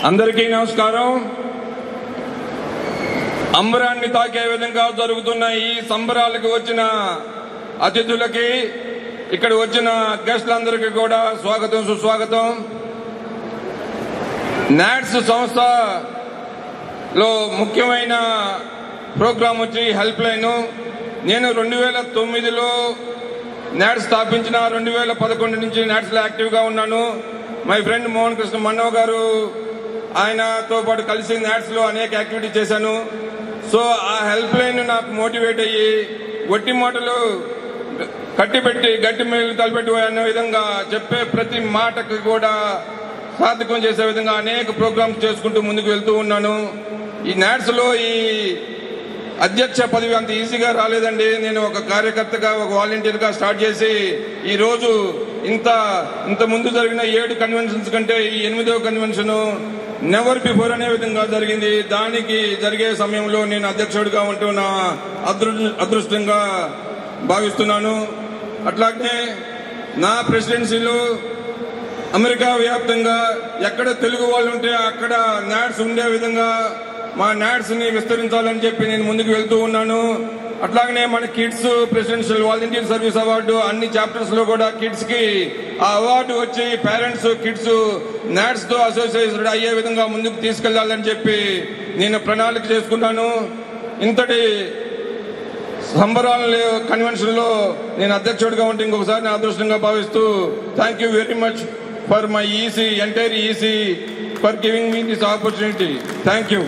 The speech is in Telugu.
అందరికీ నమస్కారం. అంబరాన్ని తాకే విధంగా జరుగుతున్న ఈ సంబరాలకు వచ్చిన అతిథులకి, ఇక్కడ వచ్చిన గెస్టులందరికీ కూడా స్వాగతం, సుస్వాగతం. నాట్స్ సంస్థలో ముఖ్యమైన ప్రోగ్రాం వచ్చి హెల్ప్ లైన్. నేను 2009లో నాట్స్ స్థాపించిన 2011 నుంచి నాట్స్ లో యాక్టివ్ గా ఉన్నాను. మై ఫ్రెండ్ మోహన్ కృష్ణ మన్నో గారు, ఆయనతో పాటు కలిసి నాట్స్ లో అనేక యాక్టివిటీ చేశాను. సో ఆ హెల్ప్ లైన్ నాకు మోటివేట్ అయ్యి ఒట్టి మాటలు కట్టిపెట్టి గట్టి మేలు తలపెట్టి అనే విధంగా చెప్పే ప్రతి మాటకు కూడా సార్థకం చేసే విధంగా అనేక ప్రోగ్రామ్స్ చేసుకుంటూ ముందుకు వెళ్తూ ఉన్నాను. ఈ నాట్స్ లో ఈ అధ్యక్ష పదవి అంత ఈజీగా రాలేదండి. నేను ఒక కార్యకర్తగా, ఒక వాలంటీర్ గా స్టార్ట్ చేసి ఈ రోజు ఇంత ముందు జరిగిన 7 కన్వెన్షన్స్ కంటే ఈ 8వ కన్వెన్షన్ నెవర్ బిఫోర్ అనే విధంగా జరిగింది. దానికి జరిగే సమయంలో నేను అధ్యక్షుడిగా ఉంటూ నా అదృష్టంగా భావిస్తున్నాను. అట్లాగే నా ప్రెసిడెన్సీలో అమెరికా వ్యాప్తంగా ఎక్కడ తెలుగు వాళ్ళు ఉంటే అక్కడ నాట్స్ ఉండే విధంగా మా నాట్స్ ని విస్తరించాలని చెప్పి నేను ముందుకు వెళ్తూ ఉన్నాను. అట్లాగనే మన kids presidential volunteer service award అన్ని చాప్టర్స్ లో కూడా కిడ్స్ కి ఆ అవార్డు వచ్చి పేరెంట్స్ కిడ్స్ నాట్స్ తో అసోసియేషన్ అయ్యే విధంగా ముందుకు తీసుకెళ్లాలని చెప్పి నేను ప్రణాళిక చేసుకున్నాను. ఇంతటి సంబరాల కన్వెన్షన్ లో నేను అధ్యక్షుడిగా ఉంటే ఇంకొకసారి నా అదృష్టంగా భావిస్తూ thank you very much for my entire EC for giving me this opportunity. Thank you.